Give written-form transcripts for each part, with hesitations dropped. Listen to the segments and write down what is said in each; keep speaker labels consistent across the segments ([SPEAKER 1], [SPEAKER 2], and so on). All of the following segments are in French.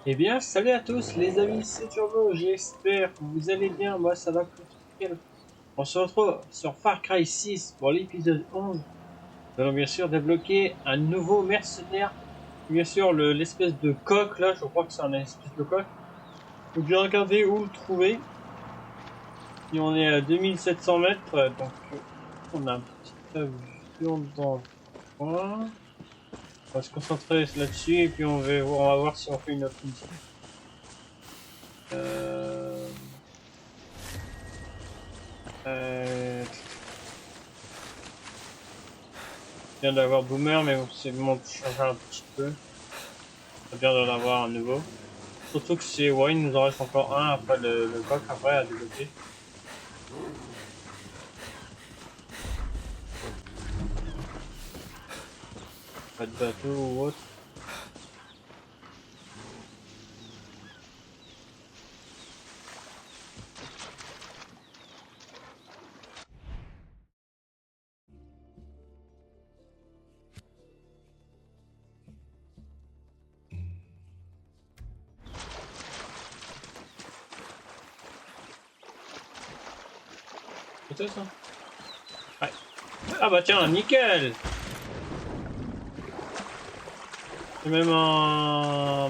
[SPEAKER 1] Eh bien, salut à tous les amis, c'est Turbo, j'espère que vous allez bien, moi ça va plutôt nickel. On se retrouve sur Far Cry 6 pour l'épisode 11. Nous allons bien sûr débloquer un nouveau mercenaire. Bien sûr, l'espèce de coq là, je crois que c'est un espèce de coq. Faut bien regarder où le trouver. Et on est à 2700 mètres, donc on a un petit avion dans le coin. On va se concentrer là-dessus et puis on va voir si on fait une autre mission. Euh... Euh... Je viens d'avoir Boomer, mais bon, c'est bon de changer un petit peu. C'est bien d'en avoir un nouveau. Surtout que c'est, ouais, il nous en reste encore un après le coq après à débloquer. Pas de bateau ou autre. C'est ça? Ouais. Ah bah tiens, nickel! C'est même un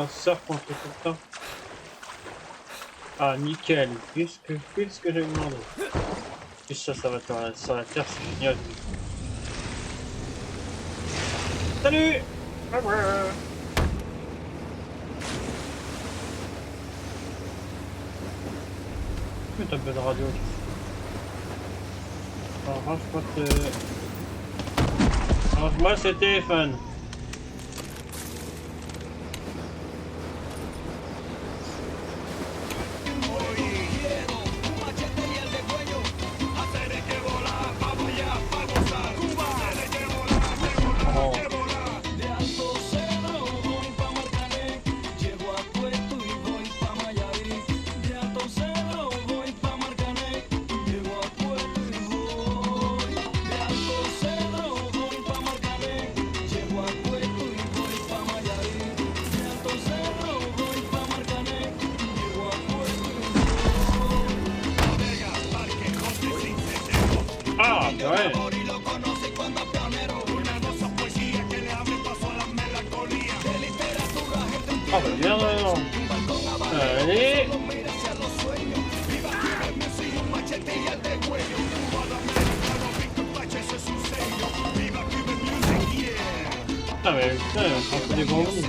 [SPEAKER 1] surf qu'on fait tout le temps. Ah nickel, puisque j'ai demandé. Et ça va sur la terre, c'est génial. Salut! T'as un peu de radio. Range-moi ce téléphone. Ah, ouais. Ah, bah bien, non. Allez. Ah, mais putain, on prend des bambous.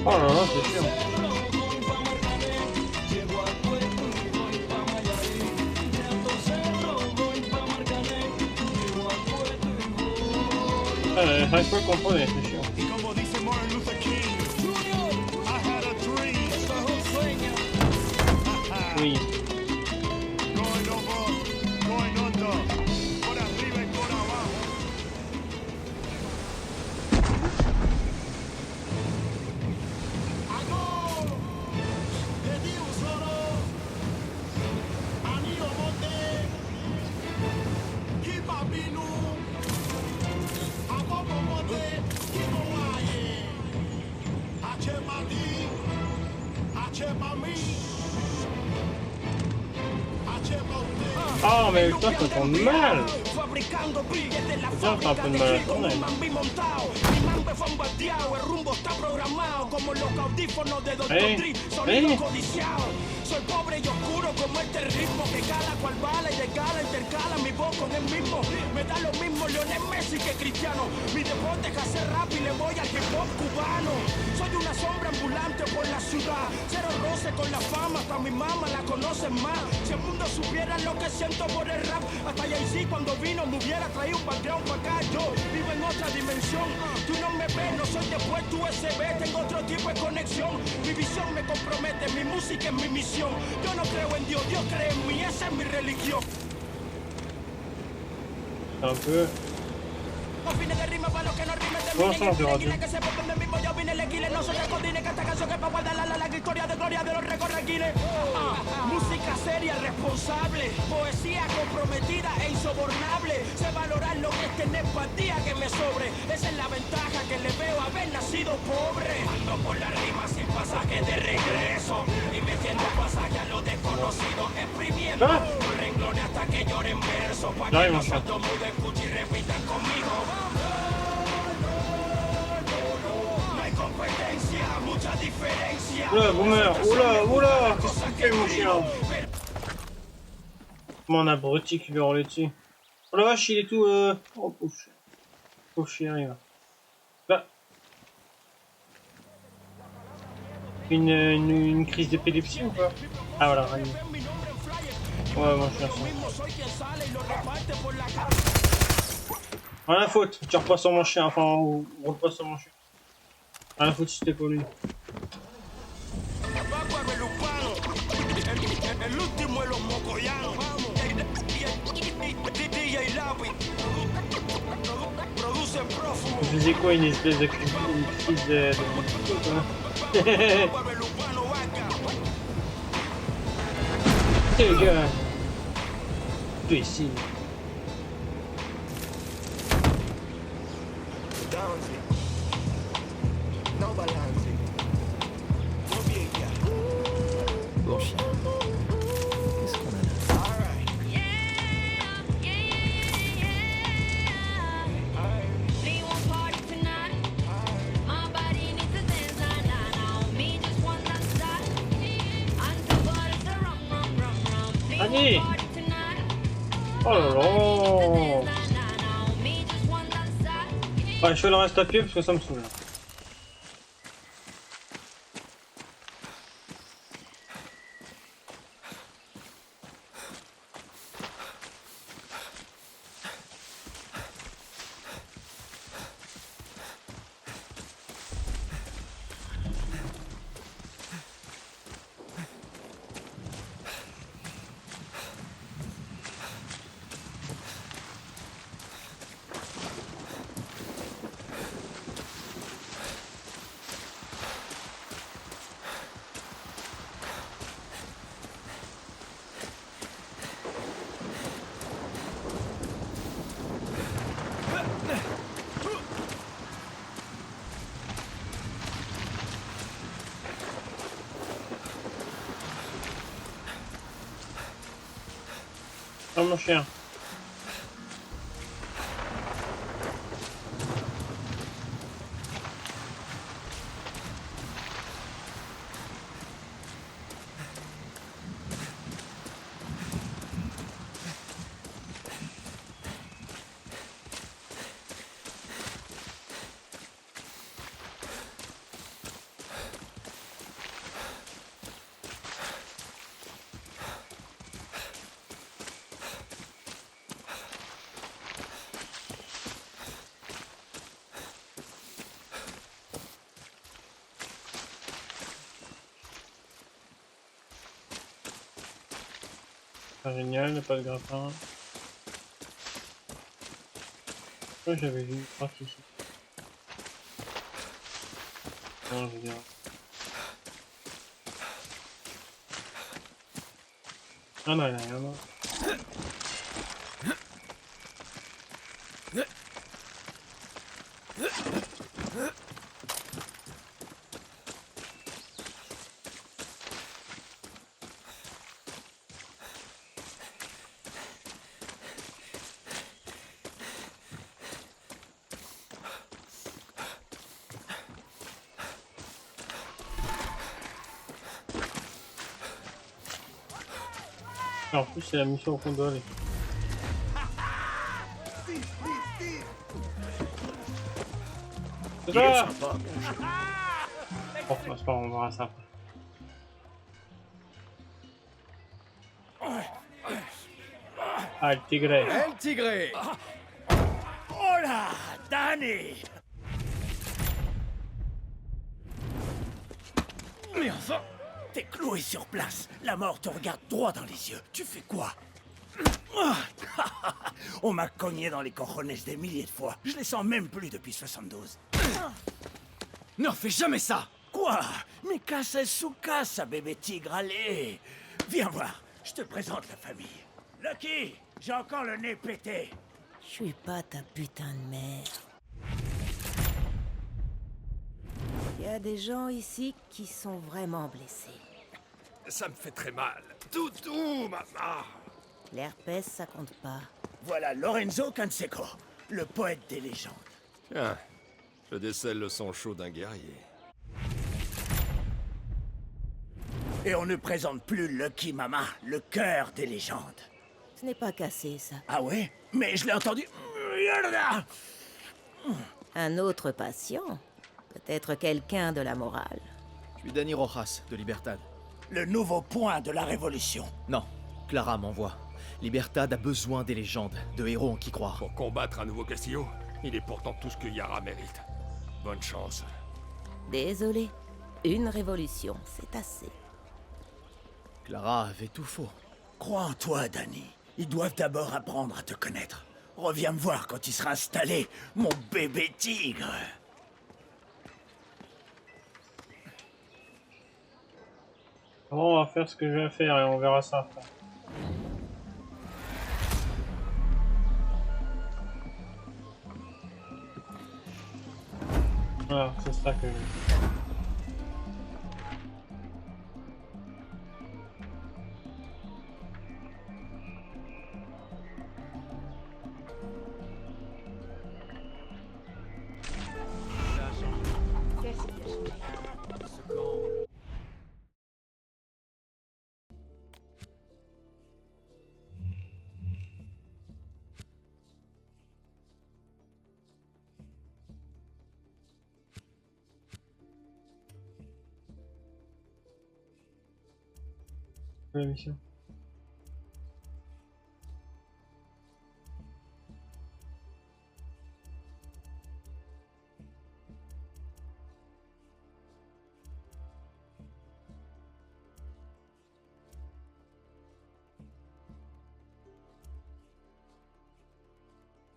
[SPEAKER 1] Oh là là, c'est sûr. Chaque fois qu'on prend, c'est chiant. Oui. Oh, mais putain, ça tombe mal! C'est bien, fait un peu de mal à tourner. Hey!
[SPEAKER 2] Soy pobre y oscuro como este ritmo que cala cual bala y de gala intercala mi voz con el mismo. Me da lo mismo Lionel Messi que Cristiano. Mi deporte es hacer rap y le voy al hip hop cubano. Soy una sombra ambulante por la ciudad. Cero roce con la fama, hasta mi mamá la conocen más. Si el mundo supiera lo que siento por el rap, hasta Jay-Z cuando vino me hubiera traído un background para acá. Yo vivo en otra dimensión, tú no me ves, no soy de puerto USB, tengo otro tipo de conexión. Mi visión me compromete, mi música es mi misión. Yo no creo en Dios, Dios cree en mí, esa es mi religión.
[SPEAKER 1] Un peu.
[SPEAKER 2] Fines de rima para los que no rimen
[SPEAKER 1] ¿Cómo
[SPEAKER 2] terminen
[SPEAKER 1] estamos,
[SPEAKER 2] en que se pongan de mismo. Yo vine el equile, no soy de codines, que esta canción que pa' guardar la historia de gloria de los recorreguines. Música seria, responsable, poesía comprometida e insobornable. Sé valorar lo que es tener empatía que me sobre. Esa es la ventaja que le veo a haber nacido pobre. Ando por la rima sin pasaje de regreso y metiendo pasaje a lo desconocido, exprimiendo los renglones hasta que lloren versos. Pa' que los sordomudos escuchen y repitan conmigo. No hay competencia, mucha diferencia.
[SPEAKER 1] Oula, boomer, oula, qu'est-ce que tu fais, mon chien? Comment un abruti qui veut rouler dessus. Oh la vache, il est tout. Oh, pauvre chien. Pauvre chien, il va. Bah. Une crise d'épilepsie ou pas? Ah voilà, rien. Ouais, mon chien. Rien à foutre, tu repasses sur mon chien, enfin, on repasse sur mon chien. Rien à foutre si c'était pas lui. Je faisais quoi, une espèce de crise de les gars, tu es ici.
[SPEAKER 3] Bon chien. Qu'est-ce qu'on a là?
[SPEAKER 1] Allez! Oh là là! Ouais, je fais le reste à pied parce que ça me saoule. Oh mon chien. Génial, il n'y a pas de grappin. Ouais, j'avais vu une trace ici. Non, je veux dire. Ah non, il n'y a rien d'autre. En plus, c'est la mission qu'on doit aller. C'est ça! Bon, c'est pas grave, on verra ça après. Ah, le tigre.
[SPEAKER 3] El Tigre!
[SPEAKER 2] Hola, Danny. Mais enfin, t'es cloué sur place. La mort te regarde droit dans les yeux. Tu fais quoi? On m'a cogné dans les cojones des milliers de fois. Je les sens même plus depuis 72.
[SPEAKER 3] Ne fais jamais ça!
[SPEAKER 2] Quoi? Mais casa es su casa, bébé tigre, allez. Viens voir, je te présente la famille. Lucky, j'ai encore le nez pété.
[SPEAKER 4] Je suis pas ta putain de mère. Il y a des gens ici qui sont vraiment blessés.
[SPEAKER 3] Ça me fait très mal. Toutou, maman!
[SPEAKER 4] L'herpès, ça compte pas.
[SPEAKER 2] Voilà Lorenzo Canseco, le poète des légendes.
[SPEAKER 3] Tiens, je décèle le sang chaud d'un guerrier.
[SPEAKER 2] Et on ne présente plus Lucky Mama, le cœur des légendes.
[SPEAKER 4] Ce n'est pas cassé, ça.
[SPEAKER 2] Ah ouais? Mais je l'ai entendu... Mierda!
[SPEAKER 4] Un autre patient. Peut-être quelqu'un de la morale.
[SPEAKER 5] Je suis Danny Rojas, de Libertad.
[SPEAKER 2] Le nouveau point de la révolution.
[SPEAKER 5] Non, Clara m'envoie. Libertad a besoin des légendes, de héros en qui croire.
[SPEAKER 6] Pour combattre un nouveau Castillo, il est pourtant tout ce que Yara mérite. Bonne chance.
[SPEAKER 4] Désolé. Une révolution, c'est assez.
[SPEAKER 5] Clara avait tout faux.
[SPEAKER 2] Crois en toi, Danny. Ils doivent d'abord apprendre à te connaître. Reviens me voir quand il sera installé, mon bébé tigre.
[SPEAKER 1] Bon, on va faire ce que je viens de faire et on verra ça après. Voilà, c'est ça que je veux. La mission.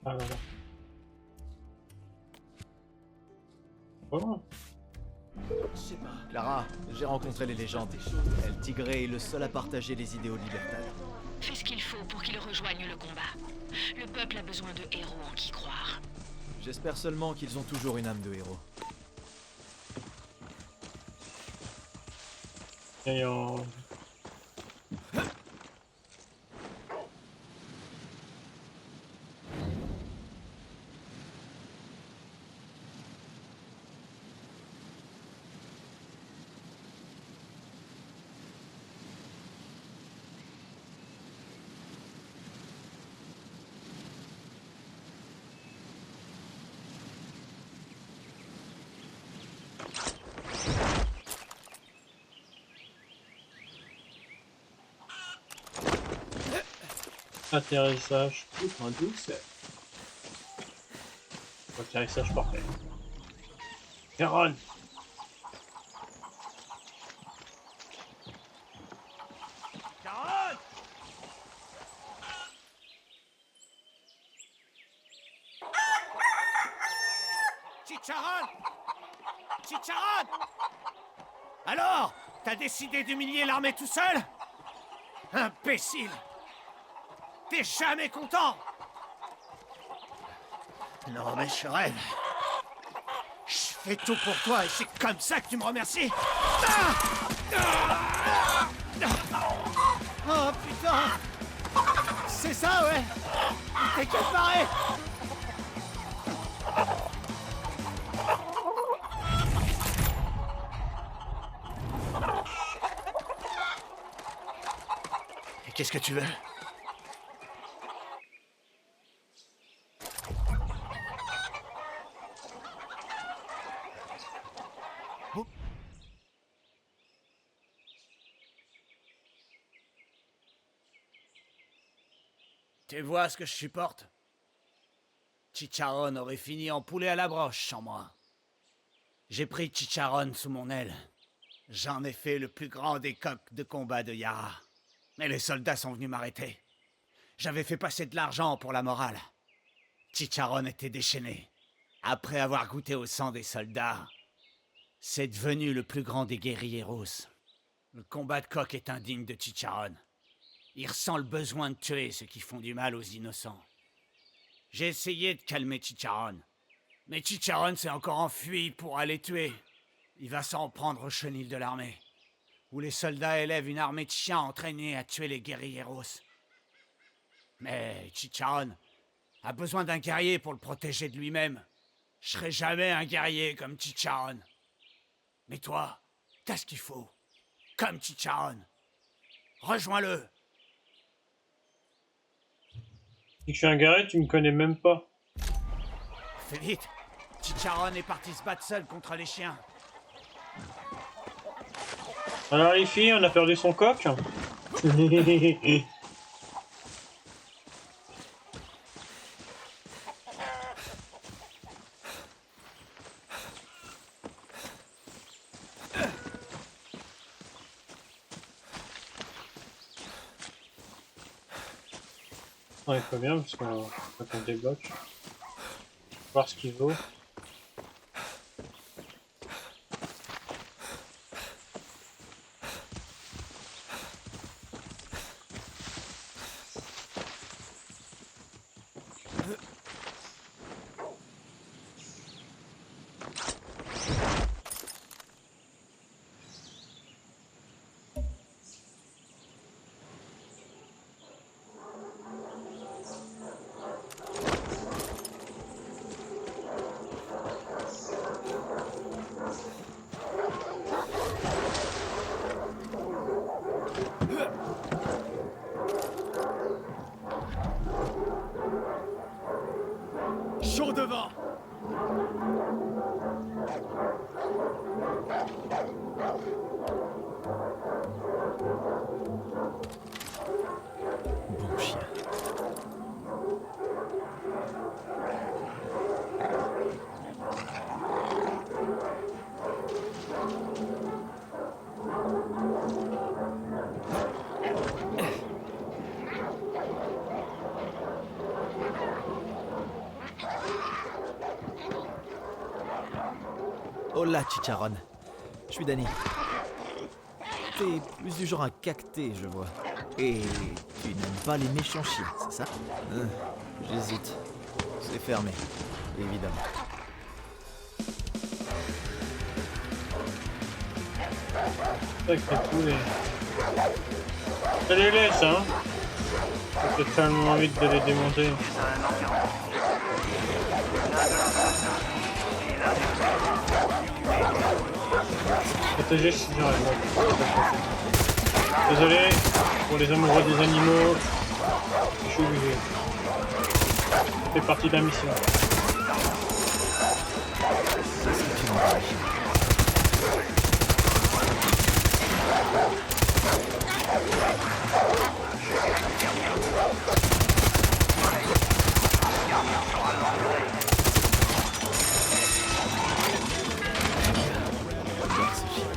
[SPEAKER 1] Ah là là. Bon.
[SPEAKER 5] Clara, j'ai rencontré les légendes. El Tigre est le seul à partager les idéaux de Libertad.
[SPEAKER 7] Fais ce qu'il faut pour qu'ils rejoignent le combat. Le peuple a besoin de héros en qui croire.
[SPEAKER 5] J'espère seulement qu'ils ont toujours une âme de héros.
[SPEAKER 1] Et on... Atterrissage tout en douceur. Atterrissage parfait. Heron.
[SPEAKER 2] Caroline! Chicharon! Chicharon! Alors, t'as décidé d'humilier l'armée tout seul? Imbécile! T'es jamais content! Non, mais je rêve. Je fais tout pour toi et c'est comme ça que tu me remercies? Oh putain! C'est ça, ouais! T'es que pareil! Et qu'est-ce que tu veux?
[SPEAKER 8] Tu vois ce que je supporte? Chicharron aurait fini en poulet à la broche sans moi. J'ai pris Chicharron sous mon aile. J'en ai fait le plus grand des coqs de combat de Yara. Mais les soldats sont venus m'arrêter. J'avais fait passer de l'argent pour la morale. Chicharron était déchaîné. Après avoir goûté au sang des soldats, c'est devenu le plus grand des guerrilleros. Le combat de coq est indigne de Chicharron. Il ressent le besoin de tuer ceux qui font du mal aux innocents. J'ai essayé de calmer Chicharron. Mais Chicharron s'est encore enfui pour aller tuer. Il va s'en prendre au chenil de l'armée, où les soldats élèvent une armée de chiens entraînés à tuer les guerrilleros. Mais Chicharron a besoin d'un guerrier pour le protéger de lui-même. Je serai jamais un guerrier comme Chicharron. Mais toi, t'as ce qu'il faut. Comme Chicharron. Rejoins-le.
[SPEAKER 1] Si je suis un guerrier, tu me connais même pas.
[SPEAKER 8] Fais vite. Chicharron est parti se battre seul contre les chiens.
[SPEAKER 1] Alors les filles, on a perdu son coq. Non, il faut bien parce qu'on débloque. Voir ce qu'il vaut.
[SPEAKER 5] Chaud devant!
[SPEAKER 3] Bon chien. Hola, Chicharron. Je suis Danny. T'es plus du genre à cacter, je vois. Et tu n'aimes pas les méchants chiens, c'est ça? J'hésite. C'est fermé, évidemment.
[SPEAKER 1] C'est vrai que c'est tous les... Ça les laisse, hein. J'ai tellement envie de les démonter. Protéger si j'arrive. Désolé pour les amoureux des animaux. Je suis obligé. Ça fait partie de la mission.
[SPEAKER 3] Ça, c'est une vache. J'adore ce chien.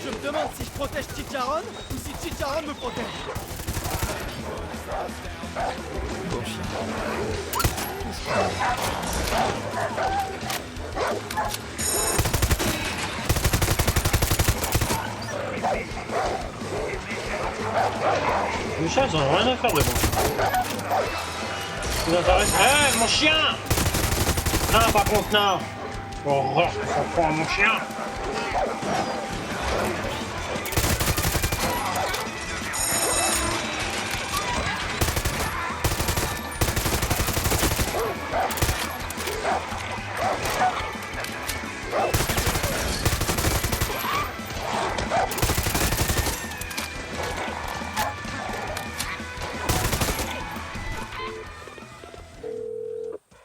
[SPEAKER 5] Je me demande si je protège Chicharron ou si Chicharron me protège.
[SPEAKER 3] Bon chien.
[SPEAKER 1] Les chats, ils ont rien à faire de moi. Ce qui nous intéresse... Eh, mon chien! Non, par contre, non! Horreur, ça prend mon chien!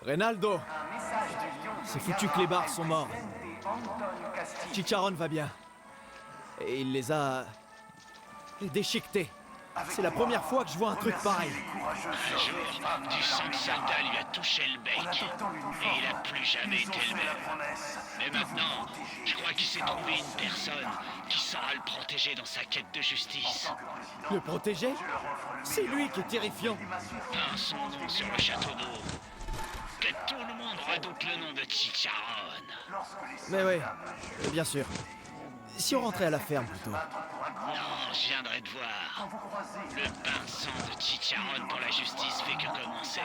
[SPEAKER 5] Reynaldo,
[SPEAKER 3] C'est foutu que les barres sont morts. Chicharron va bien. Et il les a... déchiquetés. C'est la première fois que je vois un truc pareil.
[SPEAKER 7] Un jour, du sang de soldat lui a touché le bec. Et il a plus jamais été le même. Mais maintenant, je crois qu'il s'est trouvé une personne qui saura le protéger dans sa quête de justice.
[SPEAKER 3] Le protéger? C'est lui qui est terrifiant.
[SPEAKER 7] Peint son nom sur le château d'eau. Que tout le monde redoute le nom de Chicharron.
[SPEAKER 3] Mais ouais, bien sûr. Si on rentrait à la ferme plutôt.
[SPEAKER 7] Non, je viendrai te voir. Le bain-sang de Chicharron pour la justice fait que commencer.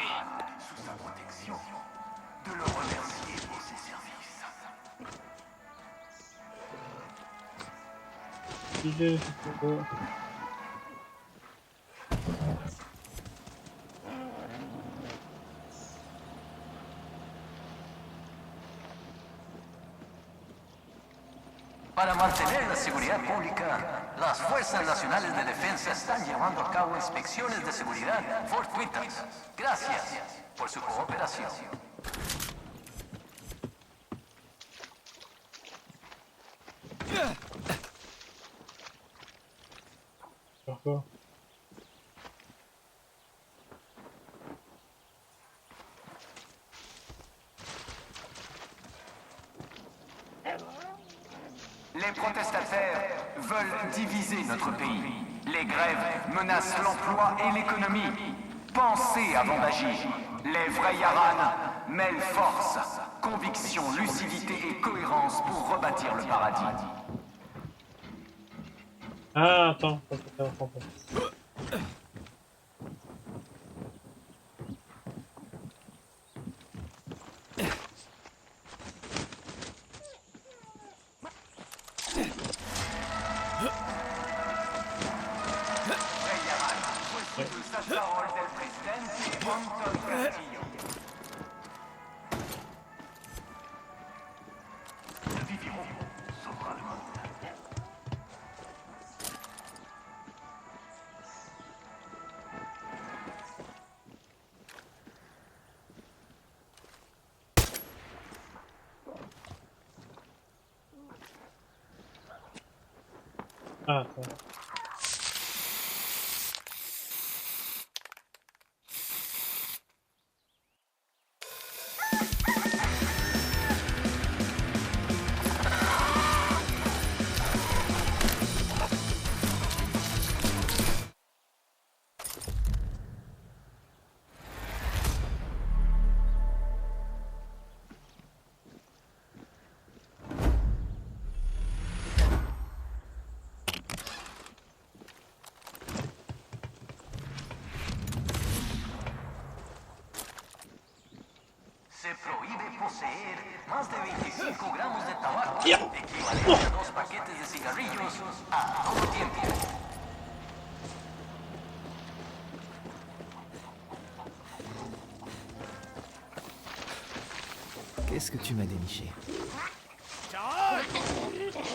[SPEAKER 9] Para mantener la seguridad pública, las Fuerzas Nacionales de Defensa están llevando a cabo inspecciones de seguridad fortuitas. Gracias por su cooperación.
[SPEAKER 1] Pourquoi?
[SPEAKER 9] Les protestataires veulent diviser notre pays. Les grèves menacent l'emploi et l'économie. Pensez avant d'agir. Les vrais Yaran mêlent force, conviction, lucidité et cohérence pour rebâtir le paradis.
[SPEAKER 1] Ah, attends. Attends. Ah, attends.
[SPEAKER 9] Se prohíbe poseer más de 25 gramos de tabaco, equivalente a 2 paquetes de cigarrillos a todo tiempo.
[SPEAKER 3] Qu'est-ce que tu m'as déniché?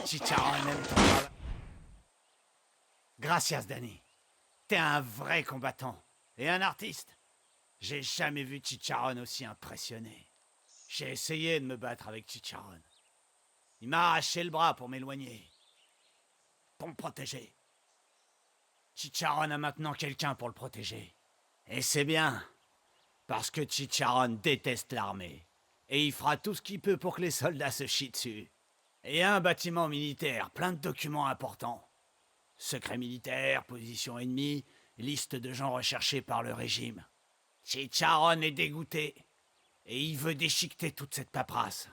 [SPEAKER 8] Chicharron aime ton travail. Gracias, Danny. T'es un vrai combattant et un artiste. J'ai jamais vu Chicharron aussi impressionné. J'ai essayé de me battre avec Chicharron. Il m'a arraché le bras pour m'éloigner. Pour me protéger. Chicharron a maintenant quelqu'un pour le protéger. Et c'est bien. Parce que Chicharron déteste l'armée. Et il fera tout ce qu'il peut pour que les soldats se chient dessus. Et un bâtiment militaire, plein de documents importants. Secret militaire, position ennemie, liste de gens recherchés par le régime. Chicharron est dégoûté. Et il veut déchiqueter toute cette paperasse.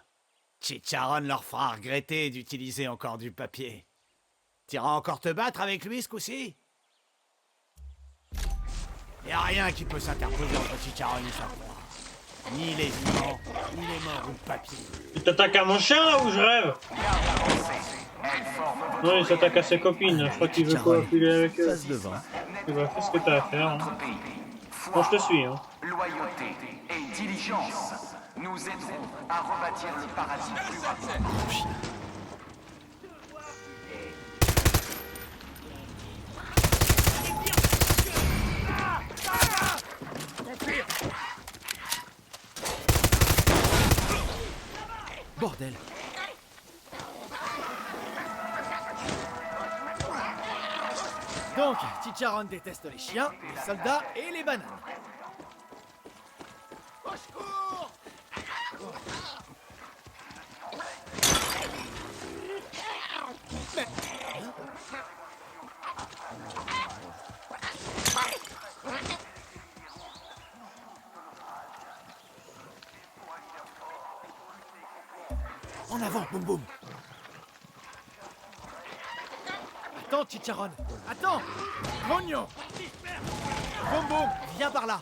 [SPEAKER 8] Chicharron leur fera regretter d'utiliser encore du papier. T'iras encore te battre avec lui ce coup-ci? Y a rien qui peut s'interposer entre Chicharron et sa proie. Ni les vivants, ni les morts ou le papier.
[SPEAKER 1] Il t'attaque à mon chien là ou je rêve? Non, il s'attaque à ses copines. Je crois qu'il veut coapuler avec eux.
[SPEAKER 3] Passe devant.
[SPEAKER 1] Tu vas faire ce que t'as à faire. Hein. Bon, je te suis. Hein.
[SPEAKER 9] Loyauté et diligence nous aideront à rebâtir le paradis plus rapidement.
[SPEAKER 3] bordel. Donc, Chicharon déteste les chiens, les soldats et les bananes. En avant, boum boum. Attends, Chicharon. Attends. Mogno. Boum boum, viens par là.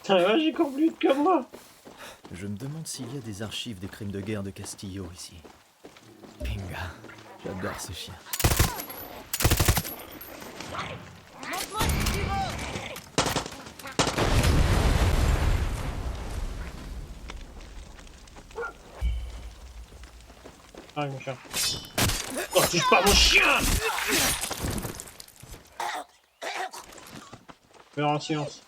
[SPEAKER 1] Putain, ouais, j'ai encore plus que moi.
[SPEAKER 3] Je me demande s'il y a des archives des crimes de guerre de Castillo ici. Pinga, j'adore ce chien.
[SPEAKER 1] Ah, mon chien. Oh, touche pas mon chien! Faire en silence.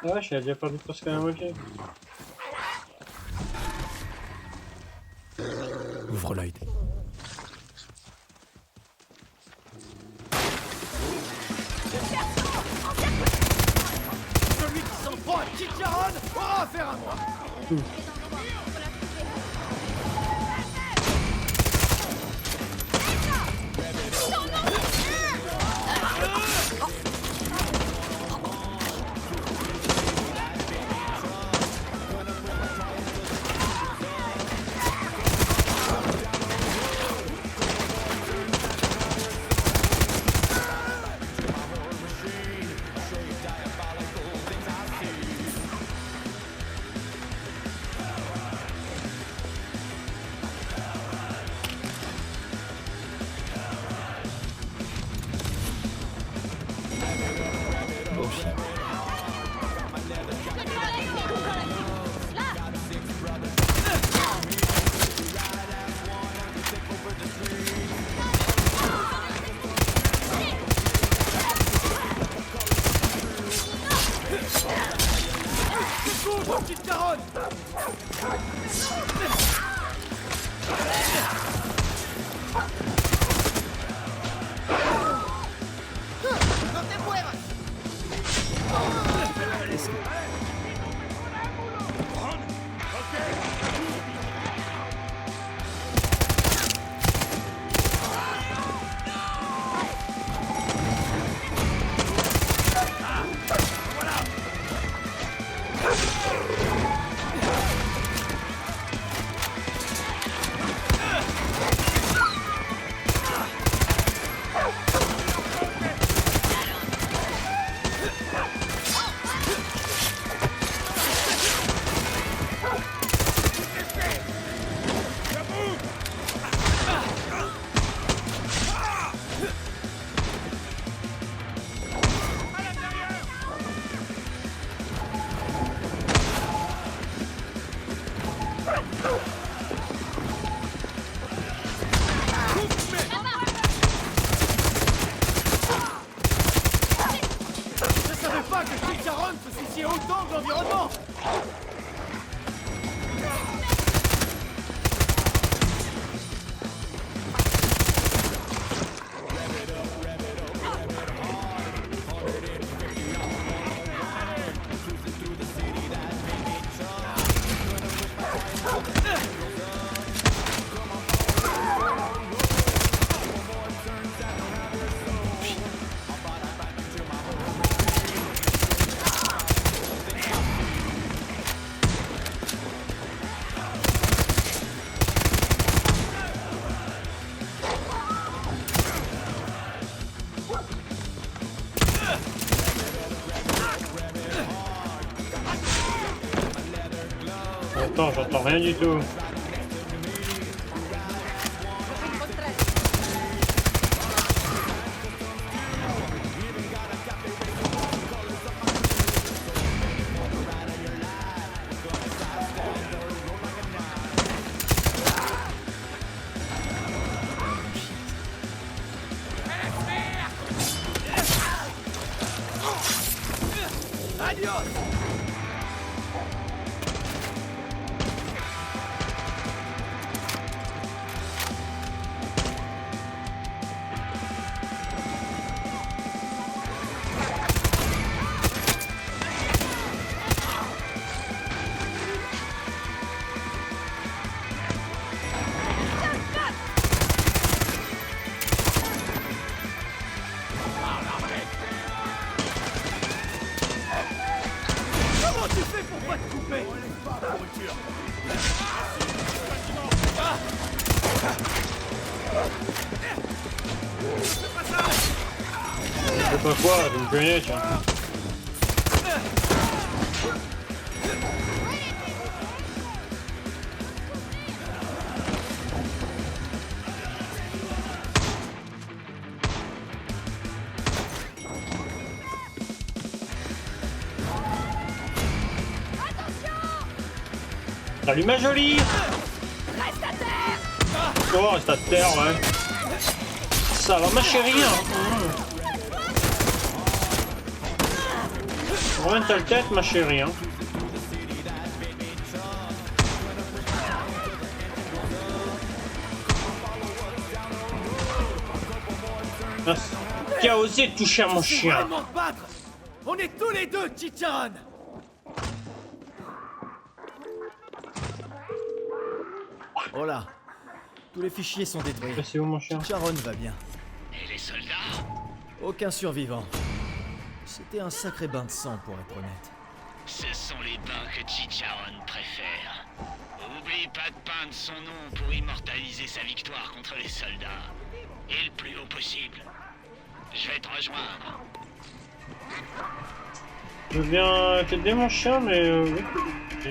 [SPEAKER 1] Ah ouais, j'ai déjà perdu presque la moitié.
[SPEAKER 3] Ouvre l'œil.
[SPEAKER 8] Celui qui s'en prend à Chicharon aura affaire à moi.
[SPEAKER 3] Bon chien.
[SPEAKER 8] Secours, Chicharon. Je savais pas que Chicharon se souciait autant de l'environnement.
[SPEAKER 1] Attends, j'entends rien du tout. Je sais pas quoi, je me connais, tiens. Salut ma jolie!
[SPEAKER 2] Reste à terre!
[SPEAKER 1] Oh, reste à terre, ouais. Ça va ma chérie, hein. Reviens ta tête, ma chérie, hein. Qui a osé toucher à mon chien?
[SPEAKER 3] Vraiment te battre. On est tous les deux, Chicharon. Oh là. Tous les fichiers sont détruits.
[SPEAKER 1] C'est où mon chien?
[SPEAKER 3] Chicharon va bien.
[SPEAKER 7] Et les soldats?
[SPEAKER 3] Aucun survivant. C'était un sacré bain de sang, pour être honnête.
[SPEAKER 7] Ce sont les bains que Chicharon préfère. Oublie pas de peindre son nom pour immortaliser sa victoire contre les soldats. Et le plus haut possible. Je vais te rejoindre.
[SPEAKER 1] Je viens t'aider mon chien, mais oui. Ok.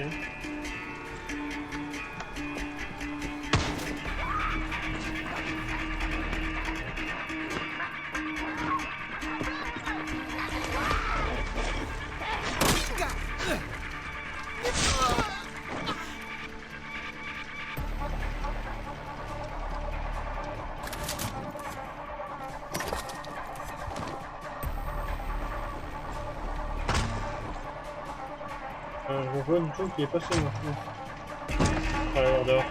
[SPEAKER 1] Je vois une chose qui est passée maintenant. Alors dehors.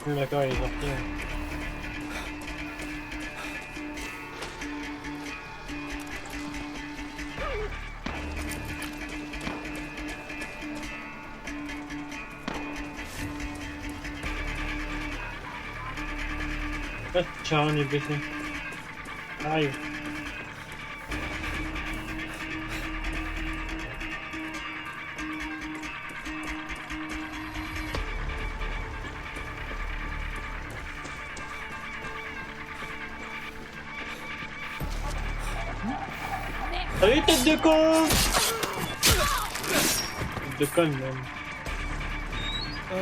[SPEAKER 1] D'accord, il est parti. Ah, Charon est blessé. Arrive. Salut tête de con! Tête de con même. Ah.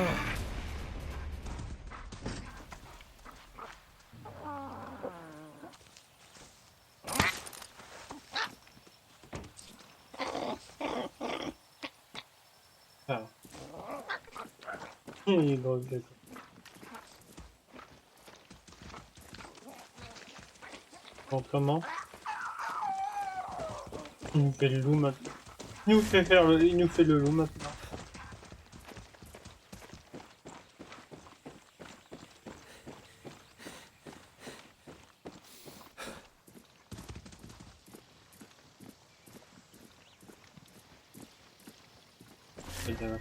[SPEAKER 1] Il est drôle, d'accord. Bon, comment? Il nous fait le loup maintenant. Il nous fait faire le... Il nous fait le loup maintenant. C'est bien.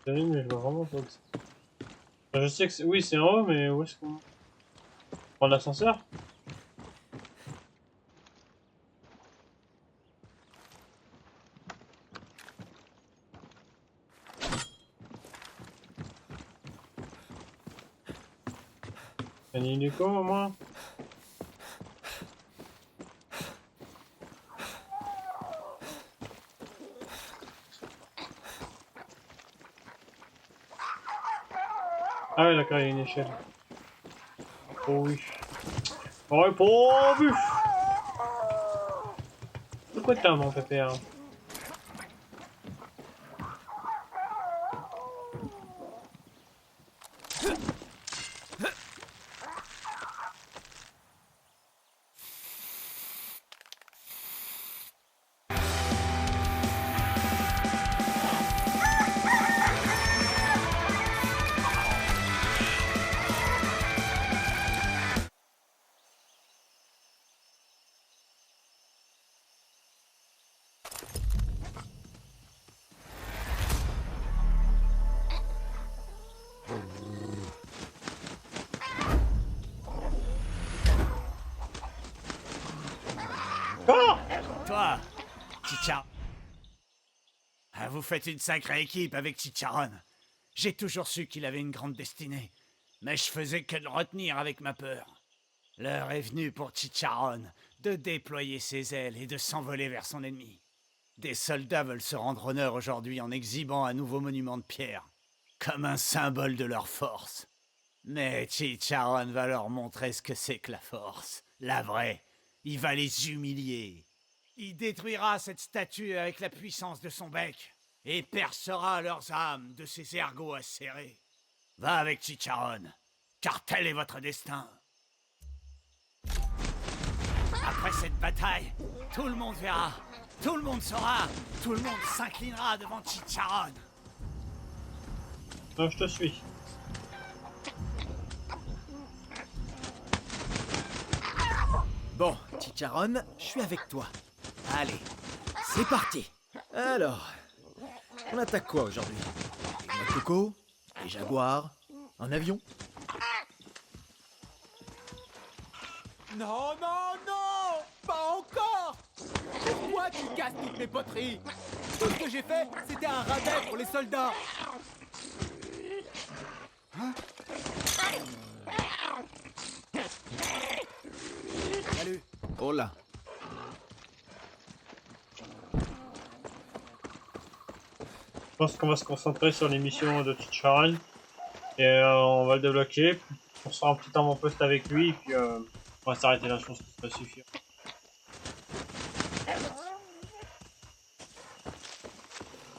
[SPEAKER 1] Désolé, mais je vois vraiment pas où c'est. Enfin, je sais que c'est... Oui, c'est en haut, mais où est-ce qu'on... Prend l'ascenseur? Un hélico au moins? Ah ouais, d'accord, il y a une échelle. Oh oui. Oh, pas vu. Pourquoi t'as mon pépère? Encore?
[SPEAKER 8] Toi, Chicha. Ah, vous faites une sacrée équipe avec Chicharon. J'ai toujours su qu'il avait une grande destinée, mais je faisais que de le retenir avec ma peur. L'heure est venue pour Chicharon de déployer ses ailes et de s'envoler vers son ennemi. Des soldats veulent se rendre honneur aujourd'hui en exhibant un nouveau monument de pierre, comme un symbole de leur force. Mais Chicharon va leur montrer ce que c'est que la force, la vraie. Il va les humilier. Il détruira cette statue avec la puissance de son bec et percera leurs âmes de ses ergots acérés. Va avec Chicharon, car tel est votre destin. Après cette bataille, tout le monde verra, tout le monde saura, tout le monde s'inclinera devant Chicharon.
[SPEAKER 1] Non, je te suis.
[SPEAKER 3] Bon, Chicharon, je suis avec toi. Allez, c'est parti. Alors, on attaque quoi aujourd'hui? Des noix de coco? Des jaguars? Un avion?
[SPEAKER 2] Non, non, non! Pas encore! Pourquoi tu casses toutes mes poteries? Tout ce que j'ai fait, c'était un rabais pour les soldats! Salut!
[SPEAKER 3] Oh là.
[SPEAKER 1] Je pense qu'on va se concentrer sur l'émission de Chicharon. Et on va le débloquer. On sera un petit temps en poste avec lui. Et puis on va s'arrêter là, je pense que ça va suffire.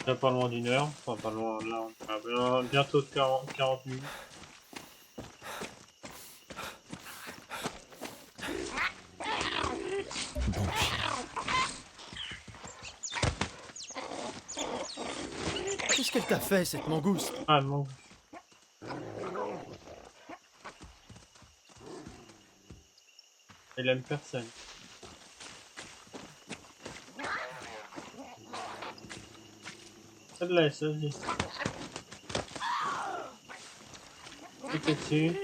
[SPEAKER 1] Là, pas loin d'une heure. Enfin, pas loin. Là, on a bientôt de 40 minutes.
[SPEAKER 3] Qu'est-ce qu'elle t'a fait, cette mangouste?
[SPEAKER 1] Ah non. Elle aime personne. Celle-là, celle-là. Cliquez dessus.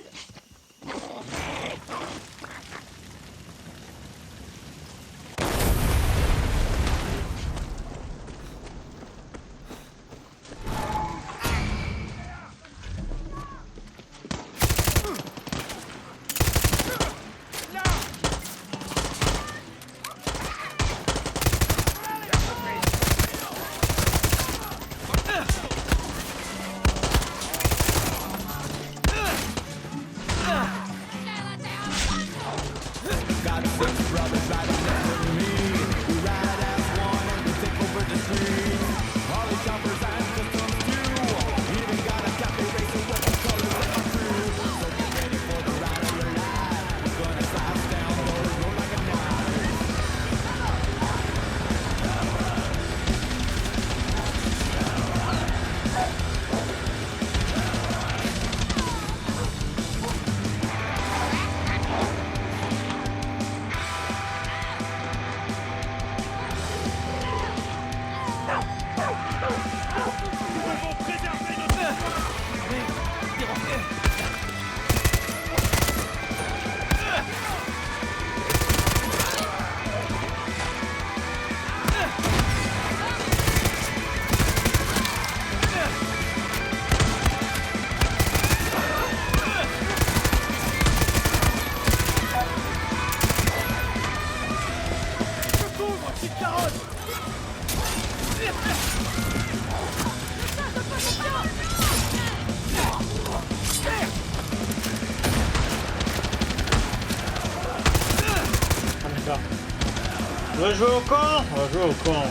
[SPEAKER 1] On va jouer au camp. On va jouer au camp.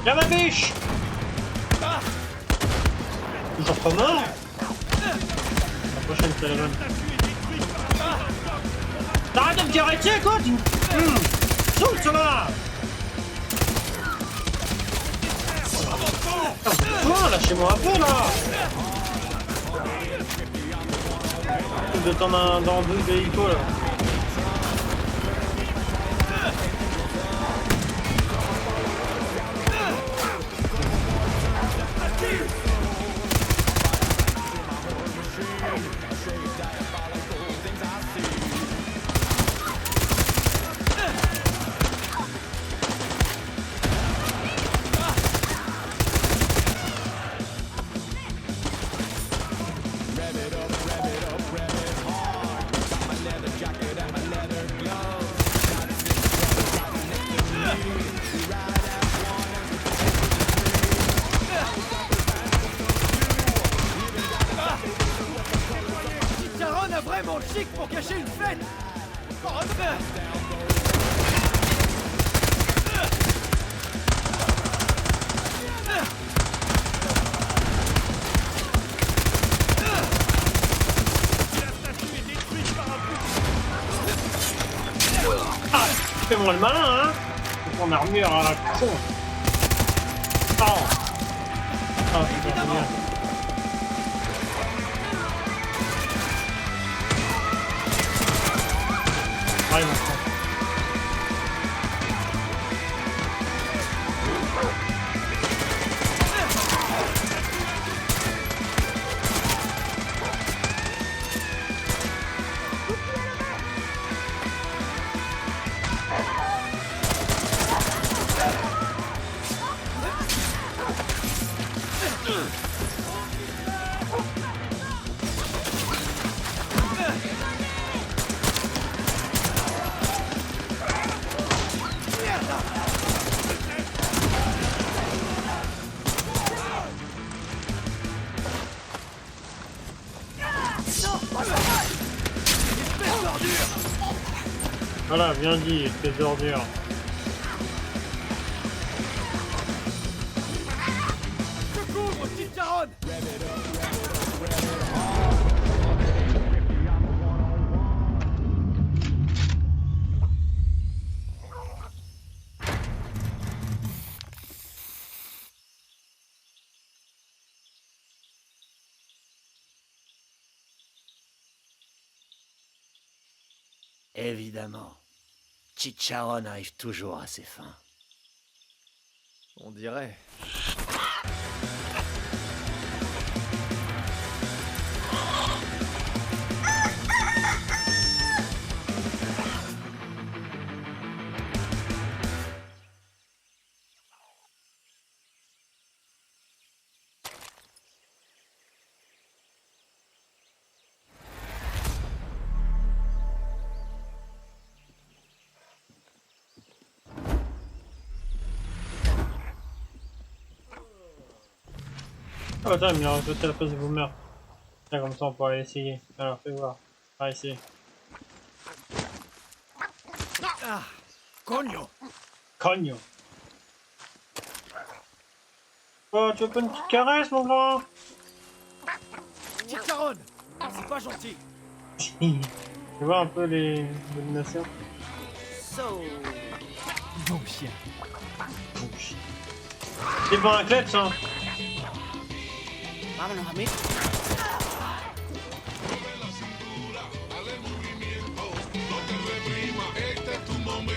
[SPEAKER 1] Viens ma biche. Toujours pas mort. La prochaine c'est la même. T'arrêtes de me tirer dessus quoi tu... Saoule ça va. Oh, lâchez-moi un peu là. De temps dans deux hélicos là. hein. C'est ton armure à la con. Oh. Oh, c'est bien. Ouais, mon frère. Voilà, bien dit, espèce d'ordure.
[SPEAKER 8] Je couvre, Chicharon. Évidemment, Chicharon arrive toujours à ses fins.
[SPEAKER 5] On dirait.
[SPEAKER 1] Oh, attends, il me l'a rajouté à la place de Boomer. Tiens, comme ça, on pourra essayer. Alors, fais voir. On va essayer.
[SPEAKER 8] Ah, Cogno.
[SPEAKER 1] Cogno. Oh, tu veux pas une petite caresse, mon grand?
[SPEAKER 8] Chicharon, c'est pas gentil.
[SPEAKER 1] Tu vois un peu les dominations?
[SPEAKER 8] So...
[SPEAKER 3] Bon chien.
[SPEAKER 1] C'est pas un clutch, hein?
[SPEAKER 8] Vámonos, amigo.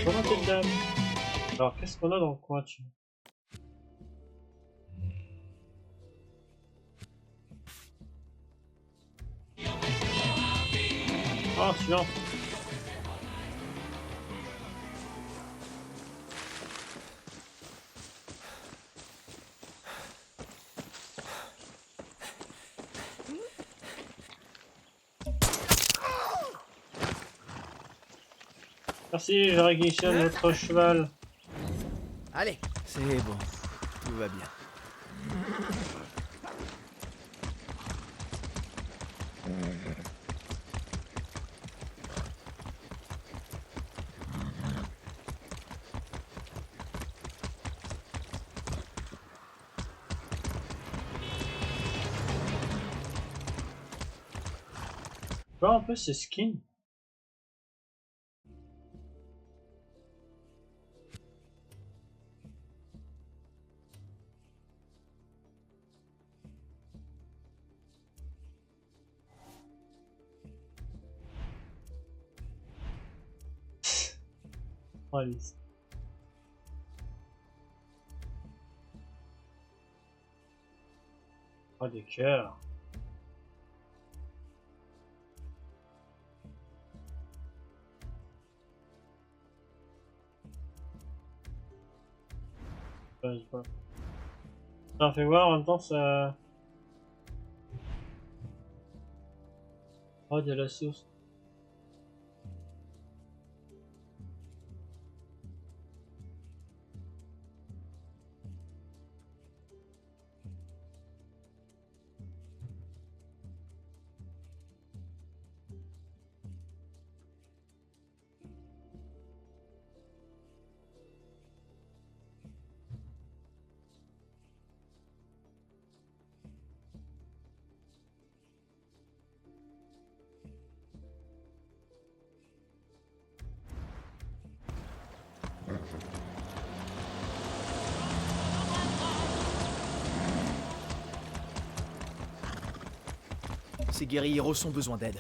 [SPEAKER 1] Comment t'es dame? Alors, qu'est-ce qu'on a dans le coin, tu? Ah, celui-là. Merci, je réquisitionne votre cheval.
[SPEAKER 3] Allez, c'est bon. Tout va bien.
[SPEAKER 1] Voir un peu ses skins. Allez. Oh, des cœurs. Je sais pas. Ça fait voir, en même temps, ça... Oh, de la sauce.
[SPEAKER 3] Ces guerrilleros ont besoin d'aide.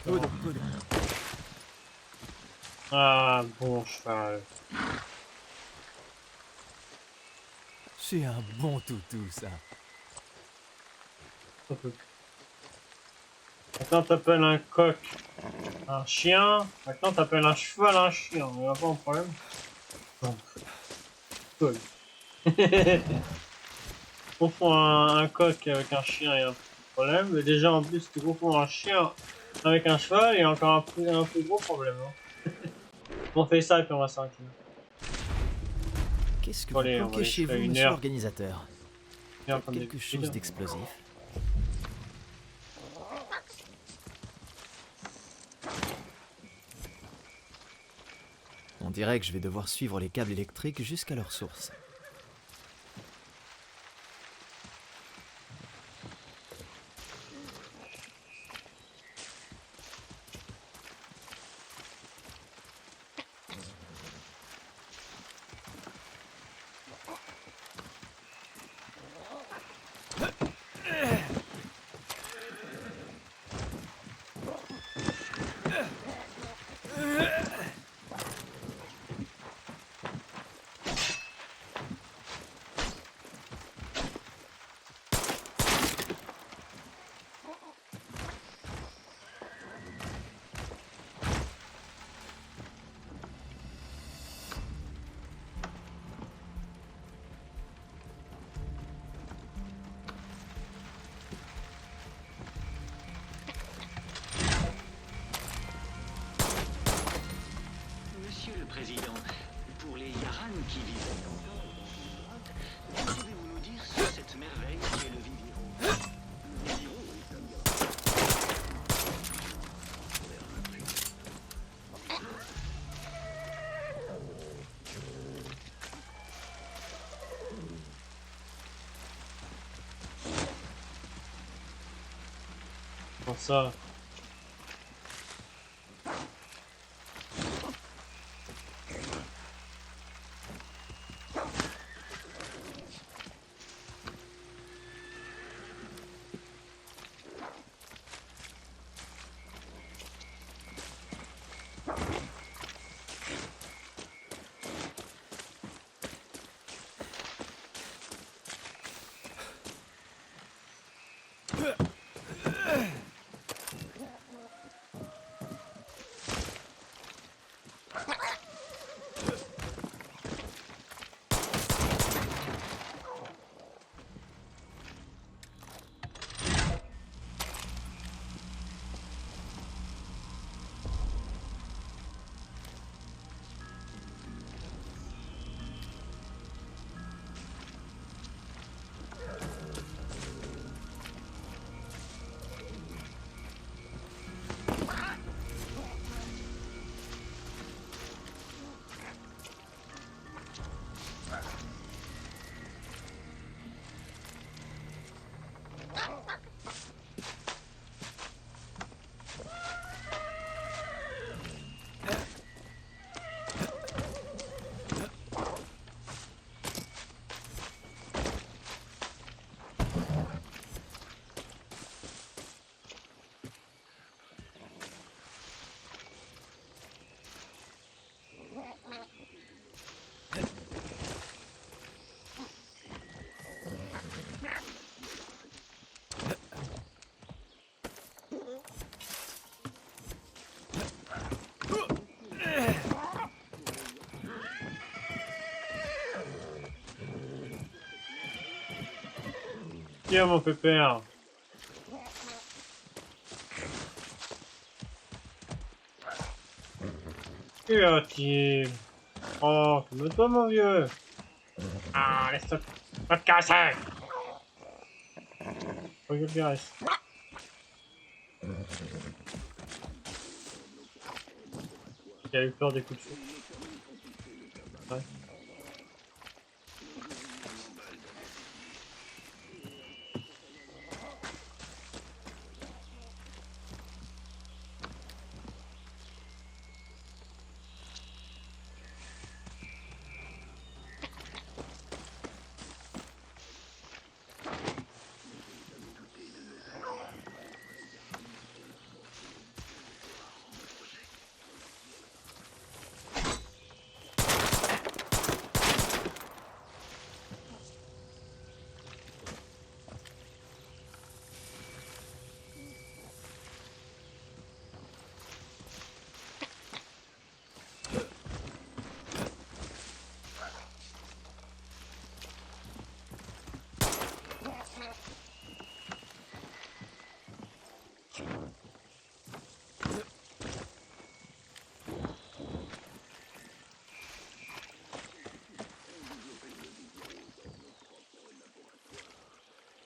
[SPEAKER 1] Good. Ah, bon cheval.
[SPEAKER 3] C'est un bon toutou, ça.
[SPEAKER 1] Maintenant t'appelles un coq un chien, maintenant t'appelles un cheval un chien, il n'y a pas de problème. Donc, cool. Tu confonds un coq avec un chien, il y a un problème. Mais déjà en plus tu confonds un chien avec un cheval, il y a encore un plus gros problème. Hein. On fait ça et puis on va s'arrêter là.
[SPEAKER 3] Qu'est-ce que vous
[SPEAKER 1] Allez, on va
[SPEAKER 3] planquez chez
[SPEAKER 1] jusqu'à
[SPEAKER 3] vous,
[SPEAKER 1] une
[SPEAKER 3] monsieur
[SPEAKER 1] heure.
[SPEAKER 3] l'organisateur?
[SPEAKER 1] Et on prend
[SPEAKER 3] Quelque
[SPEAKER 1] des-
[SPEAKER 3] chose d'explosif? On dirait que je vais devoir suivre les câbles électriques jusqu'à leur source.
[SPEAKER 7] Monsieur le Président, pour les Yaran qui vivent que pouvez-vous nous dire sur cette merveille qu'est le Viviro?
[SPEAKER 1] Pour ça. Tiens, mon pépère. Que a-t-il? Oh, calme-toi, mon vieux. Ah, laisse-toi pas te caresser. Faut que je le caresse. Il a eu peur des coups de feu. Ouais.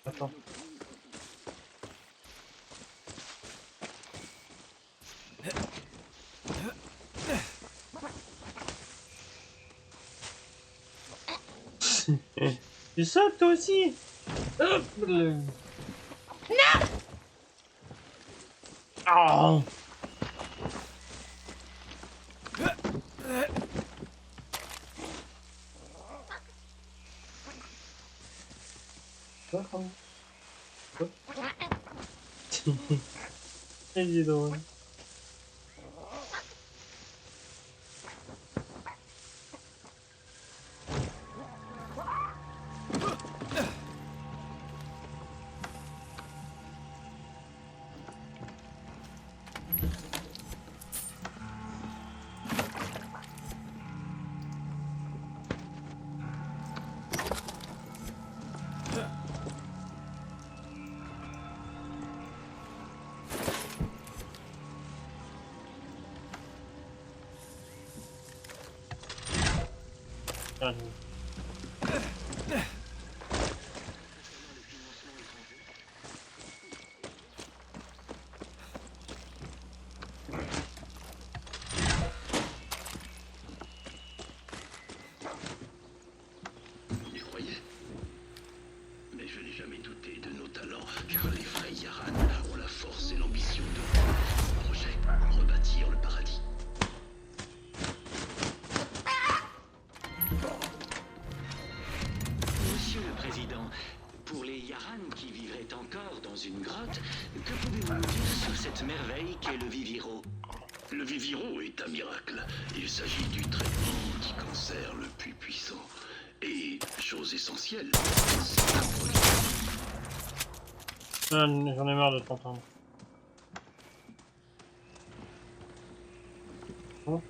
[SPEAKER 1] Attends. Tu sautes toi aussi? Hop le... Non! Oh! Il est drôle.
[SPEAKER 7] J'y croyais. Mais je n'ai jamais douté de nos talents, car les vrais Yaran ont la force et l'ambition de ce projet, rebâtir le paradis. Monsieur le Président, pour les Yaran qui vivraient encore dans une grotte, que pouvez-vous nous dire sur cette merveille qu'est le Viviro? Le Viviro est un miracle. Il s'agit du traitement anti-cancer le plus puissant. Et, chose essentielle, c'est un produit.
[SPEAKER 1] J'en ai marre de t'entendre. Oh.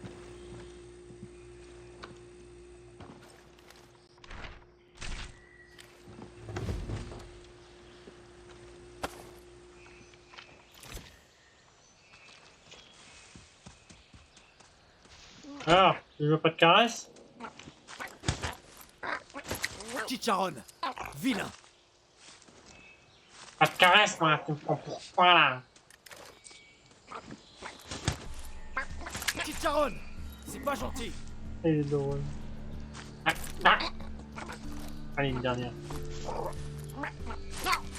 [SPEAKER 1] Alors, tu veux pas de caresse?
[SPEAKER 3] Chicharon, vilain.
[SPEAKER 1] Pas de caresse, moi, tu me prends pour quoi là?
[SPEAKER 3] Chicharon, c'est pas gentil.
[SPEAKER 1] Il est drôle. Ah, ah. Allez, une dernière.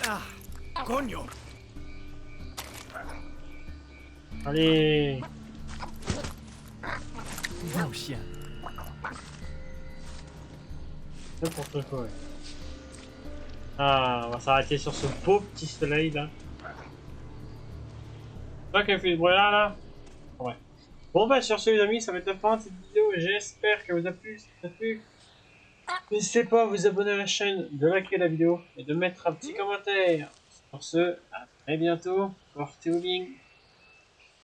[SPEAKER 3] Ah, cogno.
[SPEAKER 1] Allez.
[SPEAKER 3] Bon chien.
[SPEAKER 1] N'importe quoi. Ouais. Ah, on va s'arrêter sur ce beau petit soleil là. C'est toi qui a fait ce bruit là? Ouais. Bon bah sur ce les amis, ça va être la fin de cette vidéo. J'espère qu'elle vous a plu. Si ça a plu, n'hésitez pas à vous abonner à la chaîne, de liker la vidéo et de mettre un petit commentaire. Sur ce, à très bientôt. Portez-vous bien.